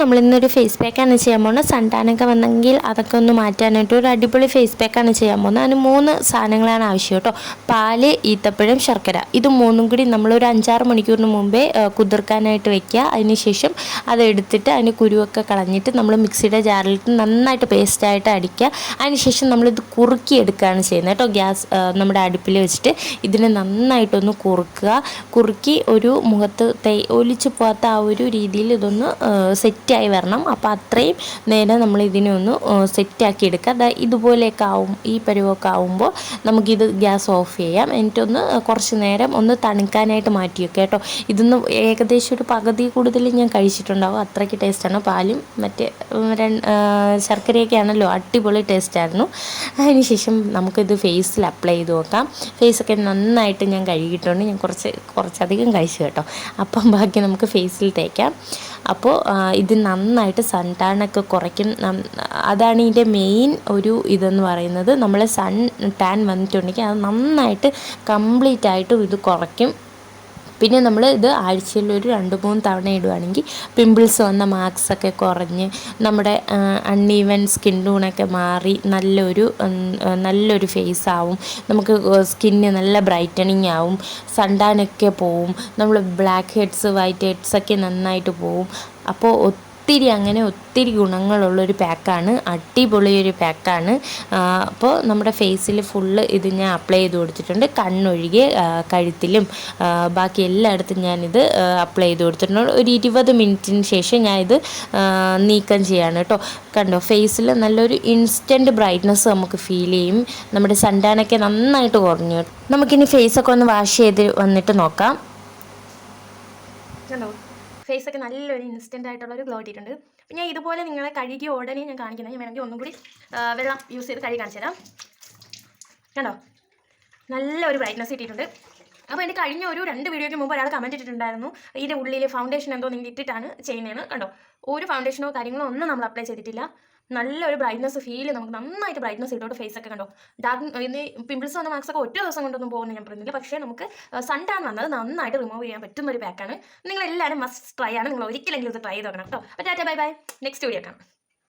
നമ്മൾ ഇന്നൊരു ഫേസ് പാക്കാണ് ചെയ്യാൻ പോകുന്നത്. സൺ ടാനൊക്കെ വന്നെങ്കിൽ അതൊക്കെ ഒന്ന് മാറ്റാനായിട്ട് ഒരു അടിപൊളി ഫേസ് പാക്കാണ് ചെയ്യാൻ പോകുന്നത്. അതിന് 3 സാധനങ്ങളാണ് ആവശ്യം കേട്ടോ. പാല്, ഈത്തപ്പഴം, ശർക്കര. ഇത് മൂന്നും കൂടി നമ്മളൊരു 5-6 മണിക്കൂറിന് മുമ്പേ കുതിർക്കാനായിട്ട് വെക്കുക. അതിനുശേഷം അതെടുത്തിട്ട് അതിന് കുരുവൊക്കെ കളഞ്ഞിട്ട് നമ്മൾ മിക്സിയുടെ ജാറിലിട്ട് നന്നായിട്ട് പേസ്റ്റായിട്ട് അടിക്കുക. അതിനുശേഷം നമ്മളിത് കുറുക്കിയെടുക്കുകയാണ് ചെയ്യുന്നത് കേട്ടോ. ഗ്യാസ് നമ്മുടെ അടുപ്പിൽ വെച്ചിട്ട് ഇതിനെ നന്നായിട്ടൊന്ന് കുറുക്കി ഒരു മുഖത്ത് ഒലിച്ച് പോകാത്ത ആ ഒരു രീതിയിൽ ഇതൊന്ന് സെറ്റായി വരണം. അപ്പോൾ അത്രയും നേരം നമ്മൾ ഇതിനെ ഒന്ന് സെറ്റാക്കി എടുക്കുക. ഇതുപോലെയൊക്കെ ആവും, ഈ പരുവമൊക്കെ ആവുമ്പോൾ നമുക്കിത് ഗ്യാസ് ഓഫ് ചെയ്യാം. എന്നിട്ടൊന്ന് കുറച്ച് നേരം ഒന്ന് തണുക്കാനായിട്ട് മാറ്റി വെക്കുക കേട്ടോ. ഇതൊന്ന് ഏകദേശം ഒരു പകുതി കൂടുതൽ ഞാൻ കഴിച്ചിട്ടുണ്ടാവും. അത്രയ്ക്ക് ടേസ്റ്റാണ്. പാലും മറ്റേ ശർക്കരയൊക്കെ ആണല്ലോ, അടിപൊളി ടേസ്റ്റായിരുന്നു. അതിനുശേഷം നമുക്കിത് ഫേസിൽ അപ്ലൈ ചെയ്ത് നോക്കാം. ഫേസൊക്കെ നന്നായിട്ട് ഞാൻ കഴുകിയിട്ടുണ്ട്. ഞാൻ കുറച്ചധികം കഴിച്ചു കേട്ടോ. അപ്പം ബാക്കി നമുക്ക് ഫേസിൽ തേക്കാം. അപ്പോൾ ഇത് നന്നായിട്ട് സൺ ടാനൊക്കെ കുറയ്ക്കും. അതാണ് ഇതിൻ്റെ മെയിൻ ഒരു ഇതെന്ന് പറയുന്നത്. നമ്മൾ സൺ ടാൻ വന്നിട്ടുണ്ടെങ്കിൽ അത് നന്നായിട്ട് കംപ്ലീറ്റ് ആയിട്ടും ഇത് കുറയ്ക്കും. പിന്നെ നമ്മൾ ഇത് ആഴ്ചയിൽ ഒരു 2-3 തവണ ഇടുകയാണെങ്കിൽ പിമ്പിൾസ് വന്ന മാർക്സൊക്കെ കുറഞ്ഞ് നമ്മുടെ അൺഈവൻ സ്കിൻ ടൂണൊക്കെ മാറി നല്ലൊരു ഫേസ് ആവും. നമുക്ക് സ്കിന്ന് നല്ല ബ്രൈറ്റനിങ് ആവും. സൺ ടാനൊക്കെ പോവും. നമ്മൾ ബ്ലാക്ക് ഹെഡ്സ്, വൈറ്റ് ഹെഡ്സൊക്കെ നന്നായിട്ട് പോവും. അപ്പോൾ ഒത്തിരി ഗുണങ്ങളുള്ളൊരു പാക്കാണ്. അടിപൊളിയൊരു പാക്കാണ്. അപ്പോൾ നമ്മുടെ ഫേസിൽ ഫുള്ള് ഇത് ഞാൻ അപ്ലൈ ചെയ്ത് കൊടുത്തിട്ടുണ്ട്. കണ്ണൊഴികെ കഴുത്തിലും ബാക്കി എല്ലായിടത്തും ഞാനിത് അപ്ലൈ ചെയ്ത് കൊടുത്തിട്ടുണ്ട്. ഒരു 20 മിനിറ്റിന് ശേഷം ഞാനിത് നീക്കം ചെയ്യാണ് കേട്ടോ. കണ്ടോ, ഫേസിൽ നല്ലൊരു ഇൻസ്റ്റൻറ്റ് ബ്രൈറ്റ്നസ് നമുക്ക് ഫീൽ ചെയ്യും. നമ്മുടെ സൺ ടാനൊക്കെ നന്നായിട്ട് കുറഞ്ഞു. നമുക്കിനി ഫേസൊക്കെ ഒന്ന് വാഷ് ചെയ്ത് വന്നിട്ട് നോക്കാം. കണ്ടോ, ഫേസൊക്കെ നല്ലൊരു ഇൻസ്റ്റൻ്റ് ആയിട്ടുള്ളൊരു ഗ്ലോ ഇട്ടിട്ടുണ്ട്. അപ്പോൾ ഞാൻ ഇതുപോലെ നിങ്ങളെ കഴുകിയ ഉടനെ ഞാൻ കാണിക്കുന്നത്. ഞാൻ വേണമെങ്കിൽ ഒന്നും കൂടി വെള്ളം യൂസ് ചെയ്ത് കഴുകി കാണിച്ചു തരാം. കണ്ടോ, നല്ലൊരു ബ്രൈറ്റ്നസ് കിട്ടിയിട്ടുണ്ട്. അപ്പോൾ എൻ്റെ കഴിഞ്ഞ ഒരു 2 വീഡിയോയ്ക്ക് മുമ്പ് ഒരാൾ കമൻറ്റ് ഇട്ടിട്ടുണ്ടായിരുന്നു, ഇതിൻ്റെ ഉള്ളിൽ ഫൗണ്ടേഷൻ എന്തോ നിങ്ങൾ ഇട്ടിട്ടാണ് ചെയ്യുന്നതെന്ന്. കണ്ടോ, ഒരു ഫൗണ്ടേഷനോ കാര്യങ്ങളോ ഒന്നും നമ്മൾ അപ്ലൈ ചെയ്തിട്ടില്ല. നല്ലൊരു ബ്രൈറ്റ്നസ് ഫീൽ, നമുക്ക് നന്നായിട്ട് ബ്രൈറ്റ്നസ് ഇട്ടോട്ട് ഫേസൊക്കെ. കണ്ടോ, ഇന്ന് പിമ്പിൾസ് വന്ന മാർക്സൊക്കെ ഒറ്റ ദിവസം കൊണ്ടൊന്നും പോകുന്നത് ഞാൻ പറയുന്നില്ല. പക്ഷേ നമുക്ക് സൺ ടാൻ വന്നത് നന്നായിട്ട് റിമൂവ് ചെയ്യാൻ പറ്റുന്ന ഒരു പാക്കാണ്. നിങ്ങളെല്ലാവരും മസ്റ്റ് ട്രൈ ആണ്. നിങ്ങൾ ഒരിക്കലെങ്കിലും ഇത് ട്രൈ ചെയ്ത് നോക്കണം കേട്ടോ. അപ്പോൾ Tata, bye bye. Next video കാണാം.